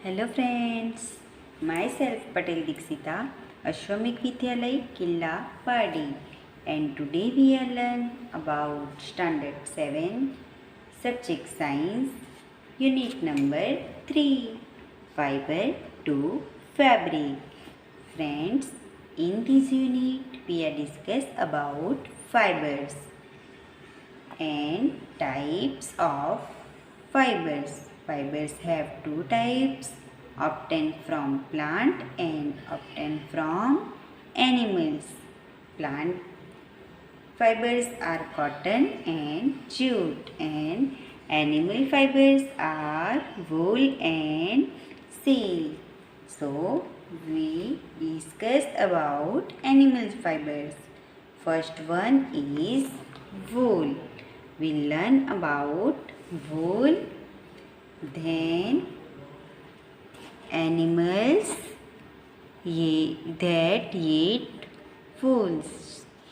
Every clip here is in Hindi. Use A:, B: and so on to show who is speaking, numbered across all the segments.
A: Hello friends, myself Patel Dikshita, Ashwamik Vidyalay Killa Padi, and today we are learn about Standard 7, Subject Science, Unit number 3, Fiber to Fabric. Friends, in this unit we are discuss about fibers and types of fibers. Fibers have two types, obtained from plant and obtained from animals. Plant fibers are cotton and jute, and animal fibers are wool and silk. So we discussed about animal fibers. First one is wool. We learn about wool, then animals that eat wools,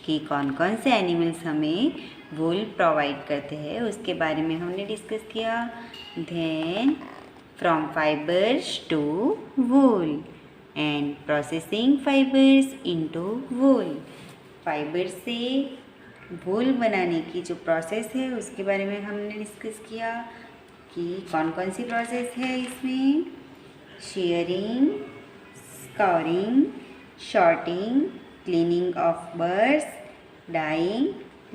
A: कि कौन कौन से एनिमल्स हमें वूल प्रोवाइड करते हैं उसके बारे में हमने डिस्कस किया. Then from fibres to wool and processing fibres into wool. Fibre से वूल बनाने की जो प्रोसेस है उसके बारे में हमने डिस्कस किया कि कौन कौन सी प्रोसेस है इसमें. Shearing, scouring, sorting, cleaning of birds, dyeing,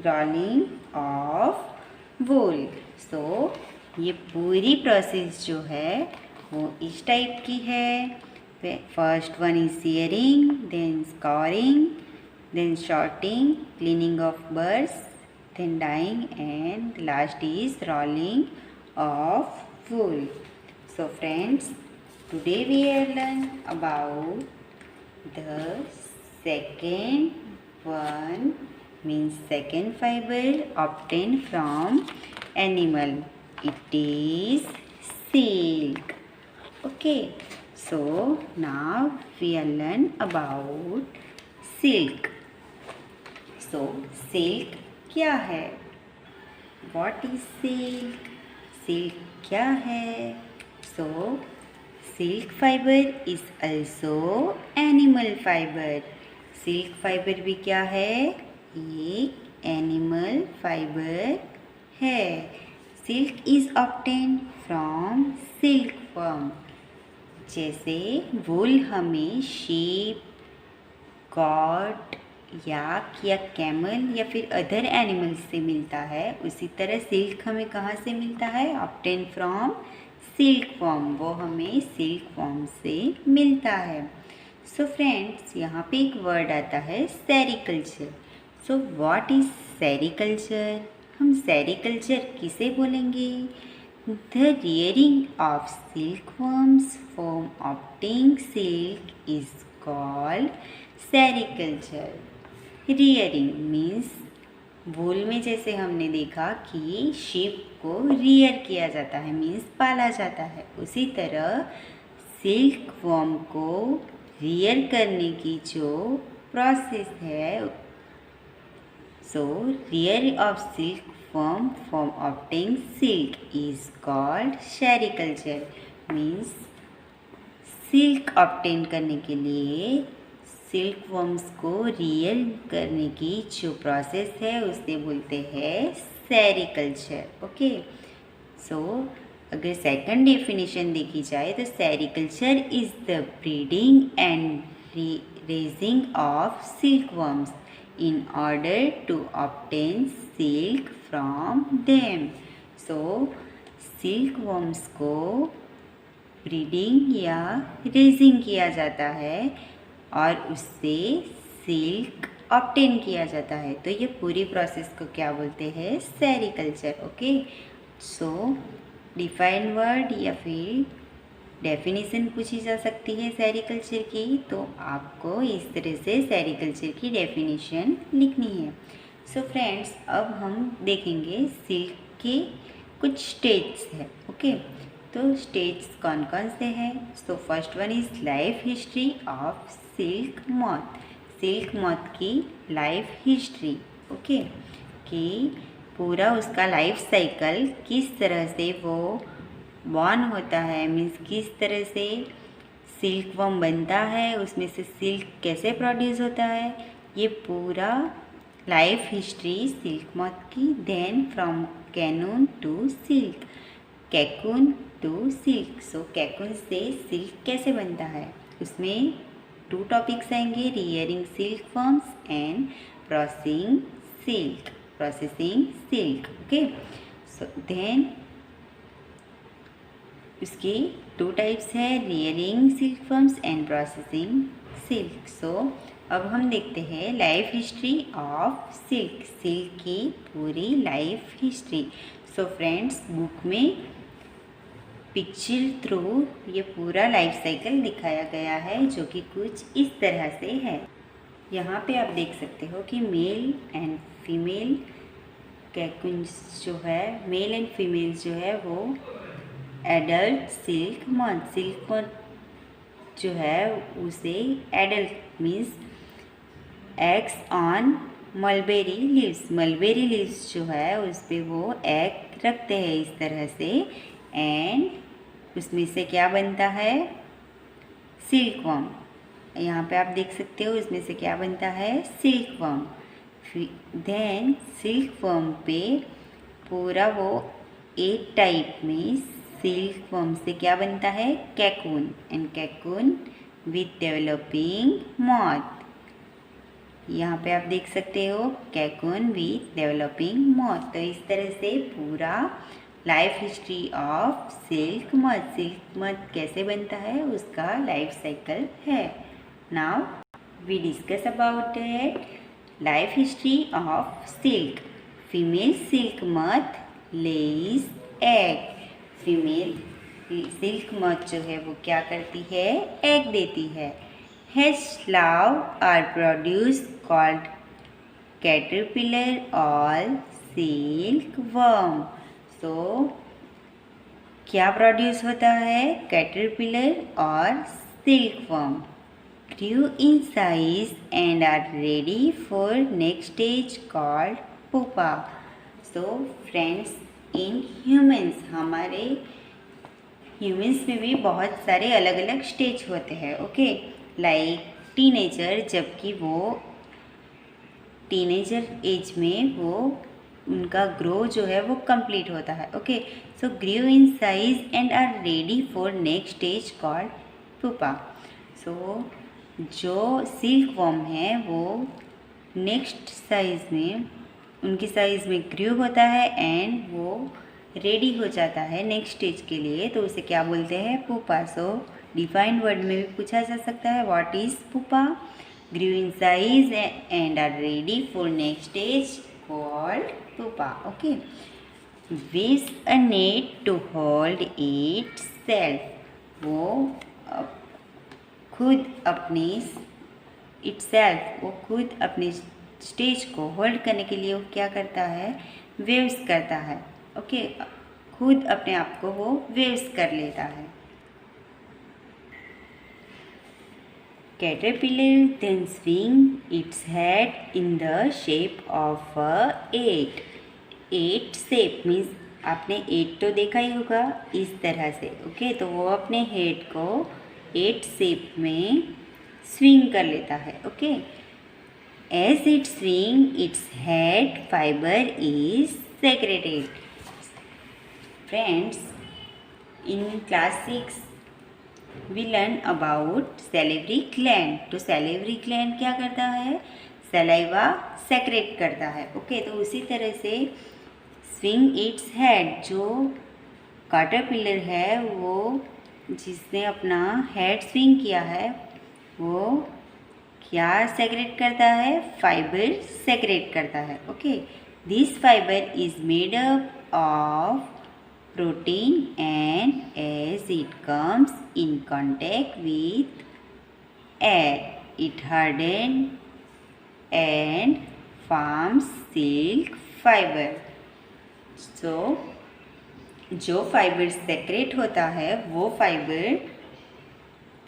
A: rolling of wool. So ये पूरी प्रोसेस जो है वो इस टाइप की है. First one is shearing, then scouring, then sorting, cleaning of birds, then dyeing, and last is rolling of wool. So friends, today we are learn about the second one, means second fiber obtained from animal. It is silk. Okay, so now we are learn about silk. So silk क्या है? What is silk? Silk क्या है? So silk fiber is also animal fiber. Silk fiber भी क्या है? एक animal fiber है. Silk is obtained from silkworm. जैसे वूल हमें sheep, goat, याक या कैमल या फिर अदर एनिमल्स से मिलता है, उसी तरह सिल्क हमें कहाँ से मिलता है? Obtain from silk form. वो हमें सिल्क फॉर्म से मिलता है. सो फ्रेंड्स, यहाँ पे एक वर्ड आता है sericulture. So what is sericulture? हम सेरिकल्चर किसे बोलेंगे? The rearing of silk worms for obtaining silk is called sericulture. Rearing means wool में जैसे हमने देखा कि शीप को रियर किया जाता है, मीन्स पाला जाता है, उसी तरह सिल्क वर्म को रियर करने की जो प्रोसेस है, so rear of silk worm from obtaining silk is called sericulture. Means silk obtain करने के लिए सिल्क वर्म्स को रियर करने की जो प्रोसेस है उसे बोलते हैं सेरिकल्चर. ओके, सो अगर सेकंड डेफिनेशन देखी जाए तो sericulture is the breeding and raising of silk worms in order to obtain silk from them. So silk worms को ब्रीडिंग या रेजिंग किया जाता है और उससे सिल्क ऑब्टेन किया जाता है. तो ये पूरी प्रोसेस को क्या बोलते हैं? सेरिकल्चर. ओके, सो डिफाइन वर्ड या फिर डेफिनेशन पूछी जा सकती है सेरिकल्चर की, तो आपको इस तरह से सेरिकल्चर की डेफिनेशन लिखनी है. सो फ्रेंड्स, अब हम देखेंगे सिल्क के कुछ स्टेज है. ओके, तो स्टेज कौन कौन से हैं? So first one is life history of silk moth. Silk moth की लाइफ हिस्ट्री. ओके, कि पूरा उसका लाइफ साइकिल किस तरह से वो बॉर्न होता है, मीन्स किस तरह से सिल्क वर्म बनता है, उसमें से सिल्क कैसे प्रोड्यूस होता है, ये पूरा लाइफ हिस्ट्री सिल्क मॉथ की। Then from cocoon to silk, cocoon to silk. So cocoon से सिल्क कैसे बनता है, उसमें 2 टॉपिक्स आएंगे, rearing silk worms and processing silk. Okay, so then उसकी 2 टाइप्स है, rearing silk worms and processing silk. So अब हम देखते हैं life history of silk, silk की पूरी लाइफ हिस्ट्री। सो फ्रेंड्स, बुक में पिक्चर थ्रू ये पूरा लाइफ साइकिल दिखाया गया है, जो कि कुछ इस तरह से है। यहाँ पे आप देख सकते हो कि मेल एंड फीमेल कैकुन्स जो है, मेल एंड फीमेल जो है वो एडल्ट सिल्क मॉथ जो है उसे adult means eggs on mulberry leaves जो है उस पर वो एग रखते हैं इस तरह से, एंड उसमें से क्या बनता है, सिल्क वर्म। यहाँ पे आप देख सकते हो इसमें से क्या बनता है, silk worm. Then silk worm पे पूरा वो एक टाइप में सिल्क वर्म से क्या बनता है, कैकून, एंड कैकून विथ डेवलपिंग मॉथ। यहाँ पे आप देख सकते हो कैकून विथ डेवलपिंग मॉथ। तो इस तरह से पूरा life history of silk moth कैसे बनता है उसका लाइफ साइकिल है। Now we discuss about it. Life history of silk. Female silk moth lays egg. Female silk moth जो है वो क्या करती है, एग देती है। Hatch larvae are produced called caterpillar or silkworm. So क्या प्रोड्यूस होता है, कैटरपिलर और silkworm. Grew in size and are ready for next stage called pupa. So friends, in humans, हमारे ह्यूमन्स में भी बहुत सारे अलग अलग स्टेज होते हैं। ओके, लाइक टीनेजर, जबकि वो टीनेजर एज में वो उनका ग्रो जो है वो कंप्लीट होता है। Okay, so grew in size and are ready for next stage called pupa. So जो सिल्क वर्म है वो नेक्स्ट साइज में, उनकी साइज में ग्रू होता है एंड वो रेडी हो जाता है नेक्स्ट स्टेज के लिए, तो उसे क्या बोलते हैं, पुपा। सो डिफाइंड वर्ड में भी पूछा जा सकता है, what is pupa. Grew in size and are ready for next stage called pupa. Okay, weaves a net to hold itself. वो खुद अपनी वो खुद अपने स्टेज को होल्ड करने के लिए वो क्या करता है, वेव्स करता है। ओके, खुद अपने आप को वो वेव्स कर लेता है। Caterpillar then swing its head in the shape of a 8. 8 shape means आपने 8 तो देखा ही होगा इस तरह से। ओके, तो वो अपने हेड को 8 शेप में स्विंग कर लेता है। Okay, as it swing its head fibre is secreted. Friends, in class 6 we learn about salivary gland. तो सैलिवरी ग्लैंड क्या करता है, सलाइवा सेक्रेट करता है। ओके, तो उसी तरह से स्विंग इट्स हेड, जो कैटरपिलर है वो जिसने अपना हेड स्विंग किया है वो क्या सेक्रेट करता है, फाइबर सेक्रेट करता है। Okay, this fibre is made up of protein, and as it comes in contact with air it hardens and forms silk fiber. So जो फाइबर सेक्रेट होता है वो फाइबर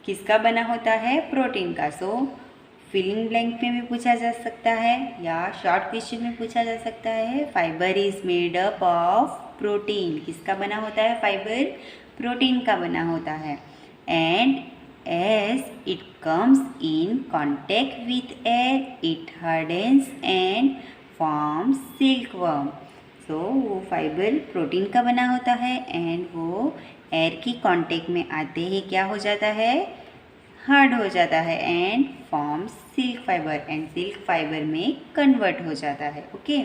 A: किसका बना होता है, प्रोटीन का। सो फिलिंग ब्लैंक में भी पूछा जा सकता है या शॉर्ट क्वेश्चन में पूछा जा सकता है, fibre is made up of protein. किसका बना होता है फाइबर, प्रोटीन का बना होता है and as it comes in contact with air it hardens and forms silkworm. So वो फाइबर प्रोटीन का बना होता है एंड वो एयर की कांटेक्ट में आते ही क्या हो जाता है, हार्ड हो जाता है and forms silk fibre and silk fibre में कन्वर्ट हो जाता है। Okay,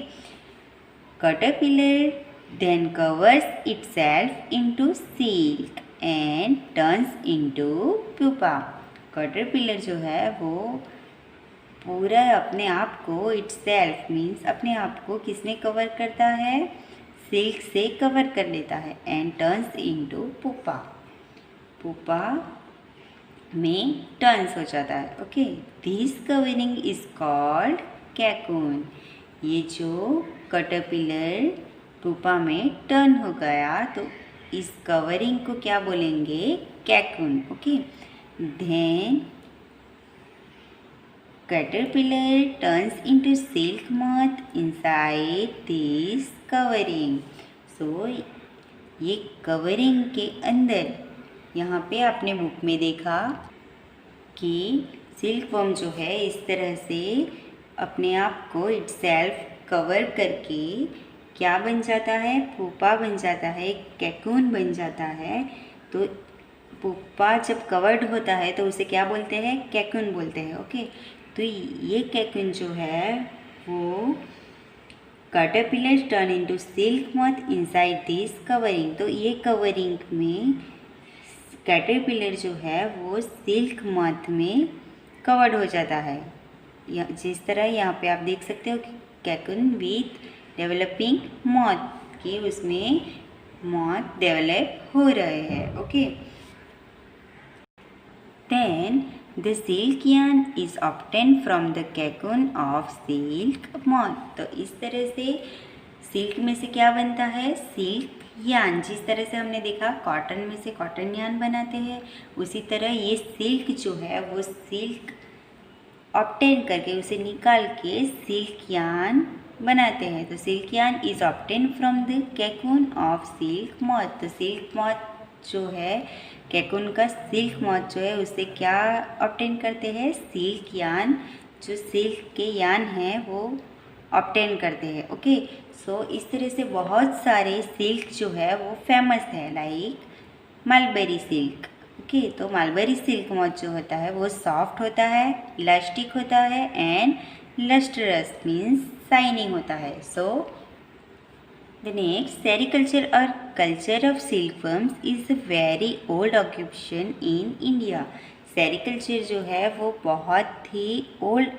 A: caterpillar then covers itself into silk and turns into pupa। caterpillar जो है वो पूरा अपने आप को itself मीन्स अपने आप को किसमें कवर करता है, सिल्क से कवर कर लेता है and turns into pupa, pupa में टर्न्स हो जाता है। Okay, this covering is called cocoon. ये जो कैटरपिलर पुपा में टर्न हो गया तो इस कवरिंग को क्या बोलेंगे, cocoon. Okay, then caterpillar turns into silk moth inside this covering। so ये कवरिंग के अंदर, यहाँ पे आपने बुक में देखा कि सिल्क वर्म जो है इस तरह से अपने आप को इटसेल्फ कवर करके क्या बन जाता है, पुपा बन जाता है, कैकून बन जाता है। तो पुपा जब कवर्ड होता है तो उसे क्या बोलते हैं, कैकून बोलते हैं। ओके, तो ये कैकून जो है वो caterpillar turn into silk moth inside this covering. तो ये कवरिंग में कैटरपिलर जो है वो सिल्क मॉथ में कवर्ड हो जाता है। जिस तरह यहाँ पे आप देख सकते हो कि कैकून विथ डेवलपिंग मॉथ, कि उसमें मॉथ डेवलप हो रहे हैं। Okay, then The silk yarn is obtained from the cocoon of silk moth। तो इस तरह से सिल्क में से क्या बनता है, सिल्क यार्न। जिस तरह से हमने देखा कॉटन में से कॉटन यार्न बनाते हैं, उसी तरह ये सिल्क जो है वो सिल्क ऑब्टेन करके उसे निकाल के सिल्क यार्न बनाते हैं। तो silk yarn is obtain from the cocoon of silk moth. तो सिल्क मॉथ जो है, कैकून का सिल्क मॉथ जो है उससे क्या ऑब्टेन करते हैं, सिल्क यार्न। जो सिल्क के यार्न हैं वो ऑब्टेन करते हैं। ओके, सो इस तरह से बहुत सारे सिल्क जो है वो फेमस है, लाइक मलबरी सिल्क। ओके, तो मलबरी सिल्क मॉथ जो होता है वो सॉफ्ट होता है, इलास्टिक होता है एंड लस्ट्रस मीन्स शाइनिंग होता है। सो The next, sericulture or culture of silkworms is a very old occupation in India। Sericulture जो है वो बहुत ही ओल्ड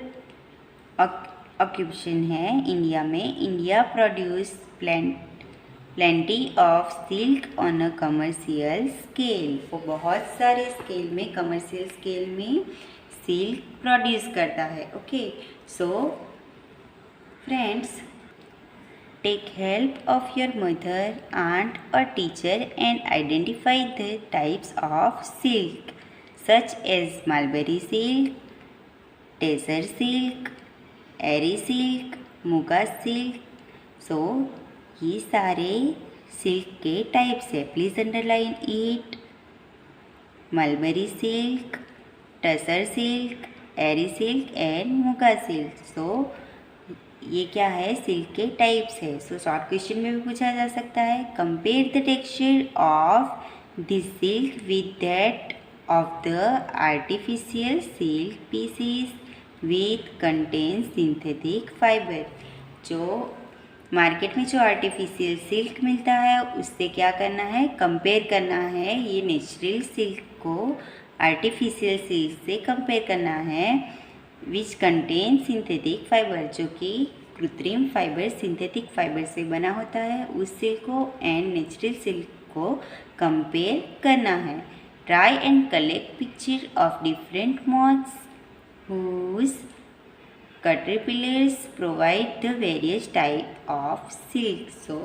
A: ऑक्यूपेशन है इंडिया में। India produce plenty of silk on a commercial scale. वो बहुत सारे स्केल में, कमर्शियल स्केल में सिल्क प्रोड्यूस करता है। Okay, so friends, take help of your mother, aunt or teacher and identify the types of silk such as mulberry silk, tessar silk, eri silk, muga silk। so ये सारे सिल्क के टाइप्स है, please underline it. Mulberry silk, tussar silk, eri silk and muga silk. So ये क्या है, सिल्क के टाइप्स है। सो शॉर्ट क्वेश्चन में भी पूछा जा सकता है, compare the texture of this silk with that of the artificial silk pieces with contain synthetic fibre. जो मार्केट में जो आर्टिफिशियल सिल्क मिलता है उससे क्या करना है, कंपेयर करना है। ये नेचुरल सिल्क को आर्टिफिशियल सिल्क से कंपेयर करना है विच कंटेन सिंथेटिक फाइबर, जो कि कृत्रिम फाइबर, सिंथेटिक फाइबर से बना होता है, उस सिल्क को एंड नेचुरल सिल्क को कंपेयर करना है। Try and collect picture of different moths whose caterpillars provide the various type of silk. So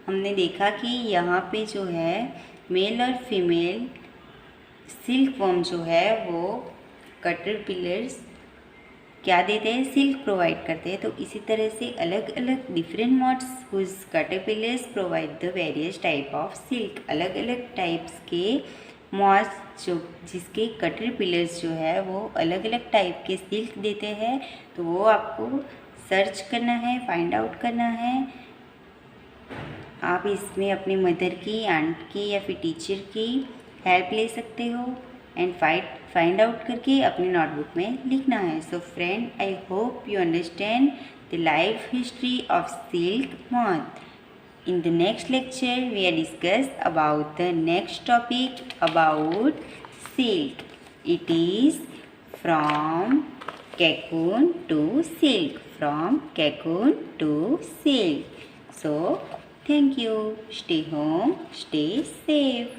A: हमने देखा कि यहाँ पे जो है मेल और फीमेल सिल्क वर्म जो है वो कैटरपिलर्स क्या देते हैं, सिल्क प्रोवाइड करते हैं। तो इसी तरह से अलग अलग different moths whose caterpillars provide the various type of silk. अलग अलग टाइप्स के मॉथ्स जो जिसके कैटरपिलर्स जो है वो अलग अलग टाइप के सिल्क देते हैं। तो वो आपको सर्च करना है, फाइंड आउट करना है। आप इसमें अपनी मदर की, आंट की या फिर टीचर की हेल्प ले सकते हो एंड फाइंड आउट करके अपनी नोटबुक में लिखना है। So friend, I hope you understand the life history of silk moth. In the next lecture, we are discuss about the next topic about silk. It is from cocoon to silk. From cocoon to silk. So, thank you. Stay home. Stay safe.